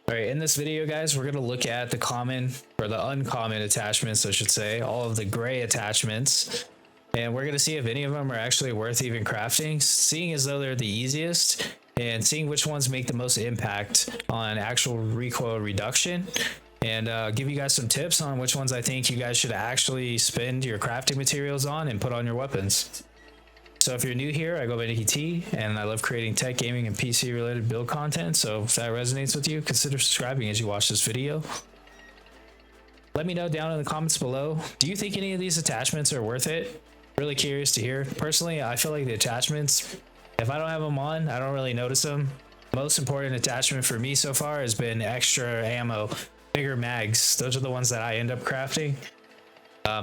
All right, in this video, guys, we're gonna look at the common or the uncommon attachments, I should say, all of the gray attachments, and we're gonna see if any of them are actually worth even crafting, seeing as though they're the easiest, and seeing which ones make the most impact on actual recoil reduction, and give you guys some tips on which ones I think you guys should actually spend your crafting materials on and put on your weapons. So if you're new here, I go by NickyT, and I love creating tech, gaming, and PC related build content. So if that resonates with you, consider subscribing as you watch this video. Let me know down in the comments below, do you think any of these attachments are worth it? Really curious to hear. Personally, I feel like the attachments, if I don't have them on, I don't really notice them. Most important attachment for me so far has been extra ammo, bigger mags. Those are the ones that I end up crafting.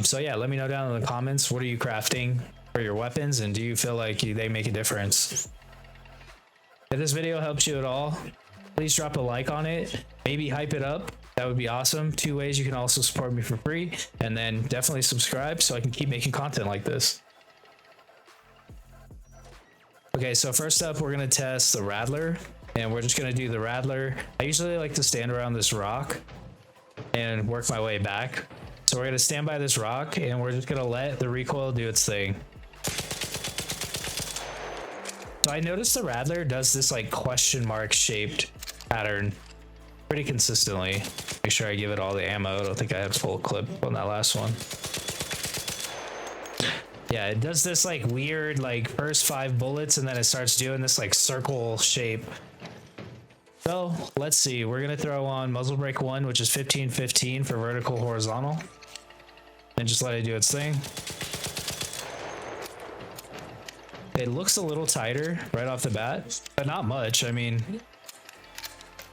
So yeah, let me know down in the comments, what are you crafting for your weapons, and do you feel like they make a difference? If this video helps you at all, please drop a like on it, maybe hype it up. That would be awesome. Two ways you can also support me for free, and then definitely subscribe so I can keep making content like this. Okay, so first up, we're gonna test the Rattler, and we're just gonna do the Rattler. I usually like to stand around this rock and work my way back. So we're gonna stand by this rock, and we're just gonna let the recoil do its thing. So I noticed the Rattler does this like question mark shaped pattern pretty consistently. Make sure I give it all the ammo. I don't think I had full clip on that last one. Yeah, it does this like weird like first 5 bullets, and then it starts doing this like circle shape. So let's see, we're gonna throw on Muzzle Brake 1, which is 15-15 for vertical horizontal, and just let it do its thing. It looks a little tighter right off the bat, but not much. I mean,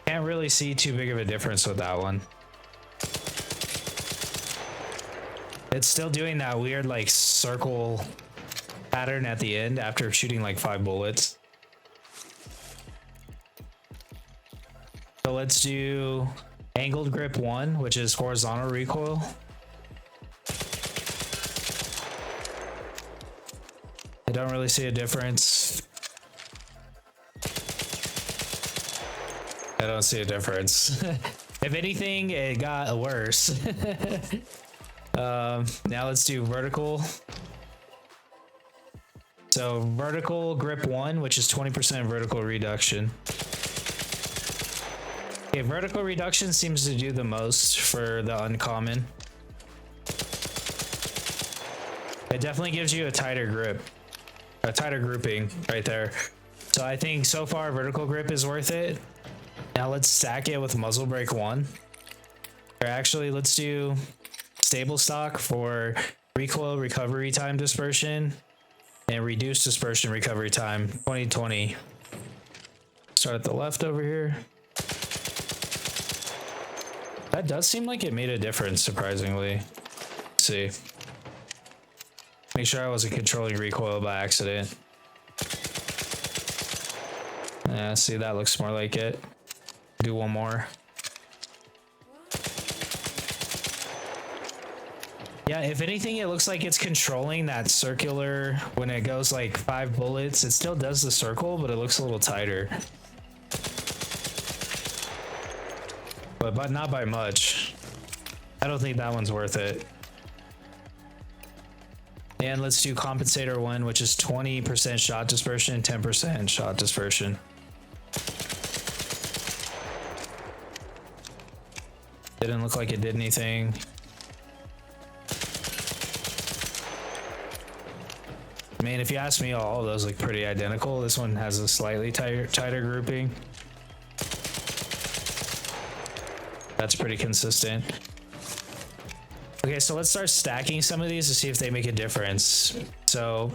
can't really see too big of a difference with that one. It's still doing that weird like circle pattern at the end after shooting like 5 bullets. So let's do Angled Grip 1, which is horizontal recoil. I don't really see a difference. I don't see a difference. If anything, it got worse. Now let's do vertical. So vertical grip 1, which is 20% vertical reduction. Okay, vertical reduction seems to do the most for the uncommon. It definitely gives you a tighter grip. A tighter grouping right there. So I think so far vertical grip is worth it. Now let's stack it with Muzzle Brake 1. Or actually, let's do stable stock for recoil recovery time dispersion and reduced dispersion recovery time 2020. Start at the left over here. That does seem like it made a difference, surprisingly. Let's see. Make sure I wasn't controlling recoil by accident. Yeah, see, that looks more like it. Do one more. Yeah, if anything, it looks like it's controlling that circular when it goes like 5 bullets. It still does the circle, but it looks a little tighter. But not by much. I don't think that one's worth it. And let's do Compensator One, which is 20% shot dispersion, 10% shot dispersion. Didn't look like it did anything. I mean, if you ask me, all of those look pretty identical. This one has a slightly tighter grouping. That's pretty consistent. Okay, so let's start stacking some of these to see if they make a difference. So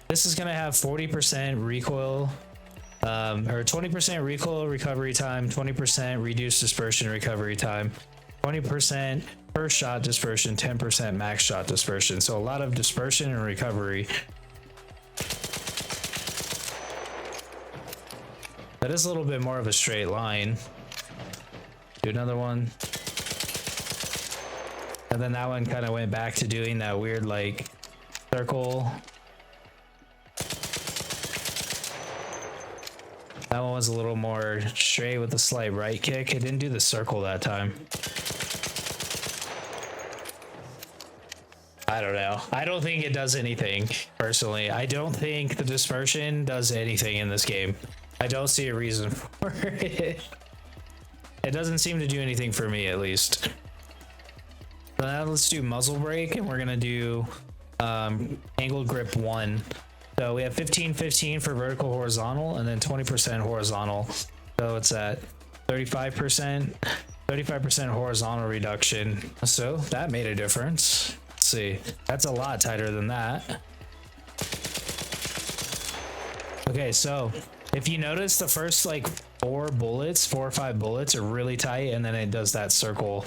this is gonna have 40% recoil, or 20% recoil recovery time, 20% reduced dispersion recovery time, 20% per shot dispersion, 10% max shot dispersion. So a lot of dispersion and recovery. That is a little bit more of a straight line. Do another one. And then that one kind of went back to doing that weird like circle. That one was a little more straight with a slight right kick. It didn't do the circle that time. I don't know. I don't think it does anything, personally. I don't think the dispersion does anything in this game. I don't see a reason for it. It doesn't seem to do anything for me, at least. So now let's do muzzle brake, and we're gonna do angled grip 1. So we have 15-15 for vertical horizontal, and then 20% horizontal. So it's at 35% horizontal reduction. So that made a difference. Let's see, that's a lot tighter than that. Okay, so if you notice, the first like 4 or 5 bullets are really tight, and then it does that circle.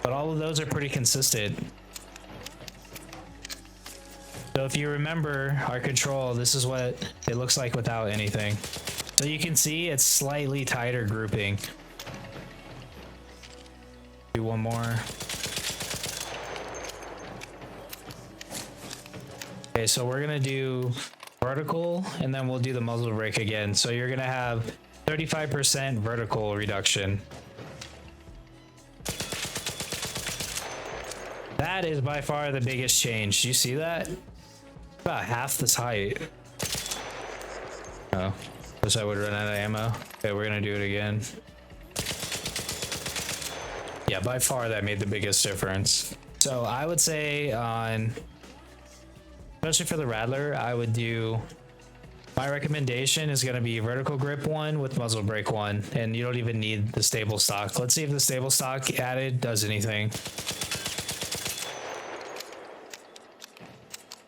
But all of those are pretty consistent. So if you remember our control, this is what it looks like without anything. So you can see it's slightly tighter grouping. Do one more. Okay, so we're gonna do vertical, and then we'll do the muzzle brake again. So you're gonna have 35% vertical reduction. That is by far the biggest change. Do you see that? About half this height. Oh, wish I would run out of ammo. Okay, we're gonna do it again. Yeah, by far that made the biggest difference. So I would say especially for the Rattler, I would do, my recommendation is going to be vertical grip 1 with muzzle brake 1, and you don't even need the stable stock. Let's see if the stable stock added does anything.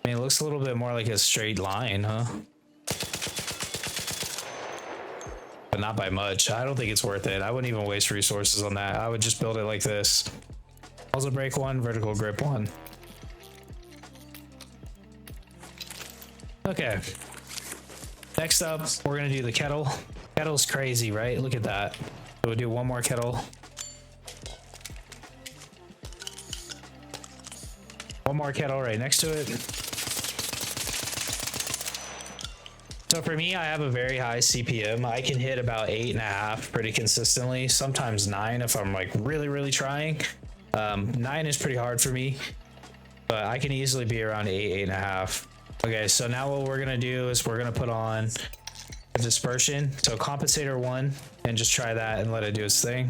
I mean, it looks a little bit more like a straight line, huh? But not by much. I don't think it's worth it. I wouldn't even waste resources on that. I would just build it like this. Muzzle brake 1, vertical grip 1. Okay. Next up, we're gonna do the kettle. Kettle's crazy, right? Look at that. So we'll do one more kettle. One more kettle right next to it. So for me, I have a very high CPM. I can hit about 8.5 pretty consistently, sometimes 9 if I'm like really trying. 9 is pretty hard for me, but I can easily be around 8.5. Okay, so now what we're gonna do is we're gonna put on a dispersion. So Compensator One, and just try that and let it do its thing.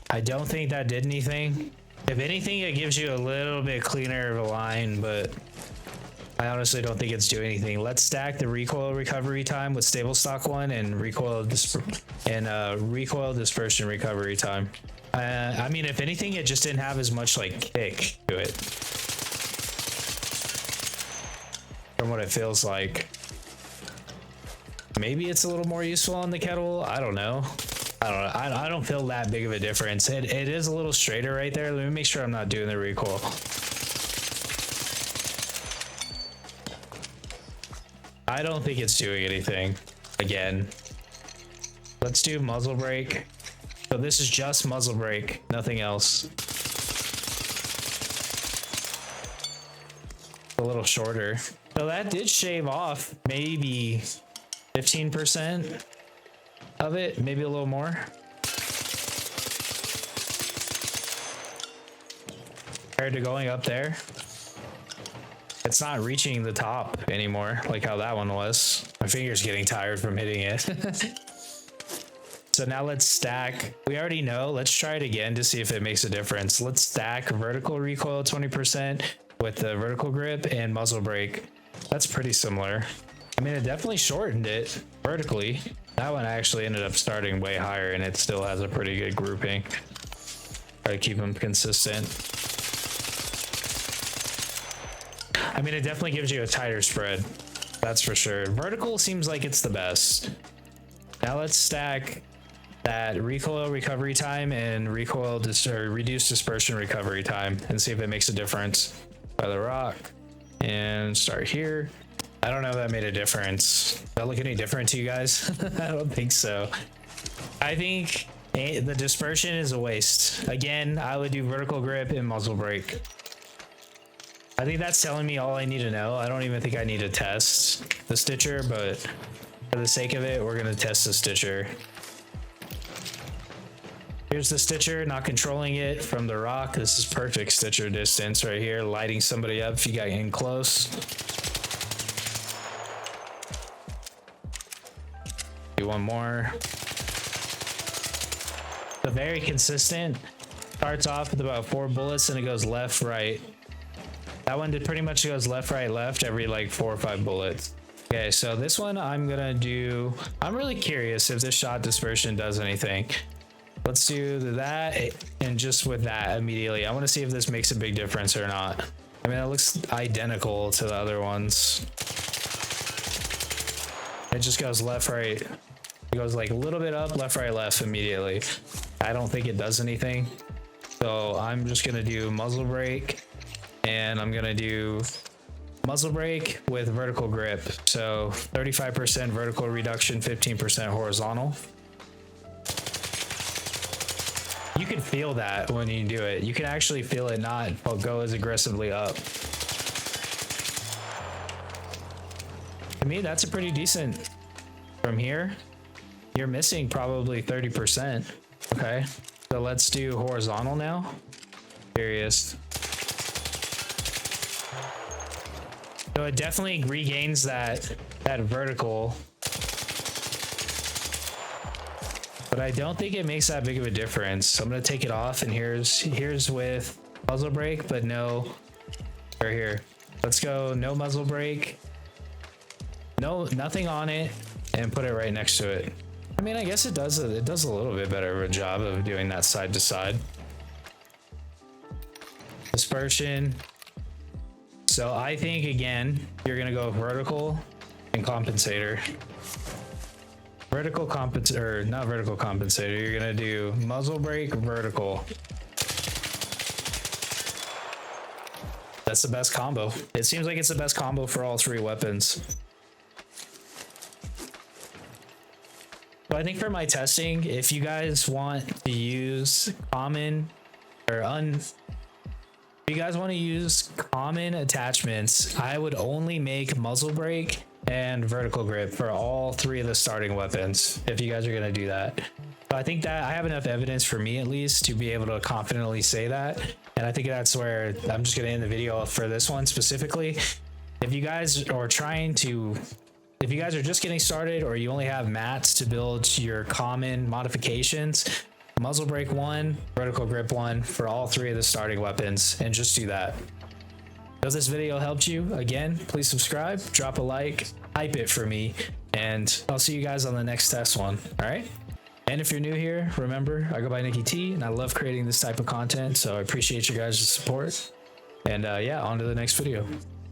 I don't think that did anything. If anything, it gives you a little bit cleaner of a line, but I honestly don't think it's doing anything. Let's stack the recoil recovery time with stable stock 1 and recoil dispersion recovery time. I mean, if anything, it just didn't have as much like kick to it, from what it feels like. Maybe it's a little more useful on the kettle. I don't know. I don't feel that big of a difference. It is a little straighter right there. Let me make sure I'm not doing the recoil. I don't think it's doing anything. Again, let's do muzzle brake. So this is just muzzle brake, nothing else. A little shorter. So that did shave off maybe 15% of it, maybe a little more. Compared to going up there, it's not reaching the top anymore like how that one was. My finger's getting tired from hitting it. So now let's stack. We already know. Let's try it again to see if it makes a difference. Let's stack vertical recoil 20% with the vertical grip and muzzle brake. That's pretty similar. I mean, it definitely shortened it vertically. That one actually ended up starting way higher, and it still has a pretty good grouping. Try to keep them consistent. I mean, it definitely gives you a tighter spread. That's for sure. Vertical seems like it's the best. Now let's stack that recoil recovery time and reduced dispersion recovery time and see if it makes a difference. By the rock and start here. I don't know if that made a difference. Does that look any different to you guys? I don't think so. I think the dispersion is a waste. Again, I would do vertical grip and muzzle brake. I think that's telling me all I need to know. I don't even think I need to test the stitcher, but for the sake of it, we're gonna test the stitcher. Here's the stitcher, not controlling it from the rock. This is perfect stitcher distance right here, lighting somebody up if you got in close. Do one more. So very consistent. Starts off with about 4 bullets and it goes left, right. That one pretty much goes left, right, left every like 4 or 5 bullets. Okay, so this one I'm gonna do, I'm really curious if this shot dispersion does anything. Let's do that, and just with that immediately, I want to see if this makes a big difference or not. I mean, it looks identical to the other ones. It just goes left, right. It goes like a little bit up, left, right, left immediately. I don't think it does anything. So I'm just gonna do muzzle brake, and I'm gonna do muzzle brake with vertical grip. So 35% vertical reduction, 15% horizontal. You can feel that when you do it. You can actually feel it not go as aggressively up. To me, that's a pretty decent. From here, you're missing probably 30%. Okay, so let's do horizontal now. Curious. So it definitely regains that vertical. But I don't think it makes that big of a difference. So I'm gonna take it off, and here's with muzzle brake, but no, right here. Let's go no muzzle brake, nothing on it, and put it right next to it. I mean, I guess it does a little bit better of a job of doing that side to side. Dispersion. So I think again, you're gonna go vertical and compensator. Vertical compensator, not vertical compensator. You're gonna do muzzle brake, vertical. That's the best combo. It seems like it's the best combo for all 3 weapons. So I think for my testing, if you guys want to use common or if you guys want to use common attachments, I would only make muzzle brake and vertical grip for all 3 of the starting weapons if you guys are going to do that. So I think that I have enough evidence for me at least to be able to confidently say that, and I think that's where I'm just going to end the video for this one specifically. If you guys are if you guys are just getting started, or you only have mats to build your common modifications, muzzle brake 1, vertical grip 1 for all 3 of the starting weapons, and just do that. If this video helped you, again, please subscribe, drop a like, hype it for me, and I'll see you guys on the next test one. All right. And if you're new here, remember, I go by NickyT, and I love creating this type of content, so I appreciate you guys' support. And yeah, on to the next video.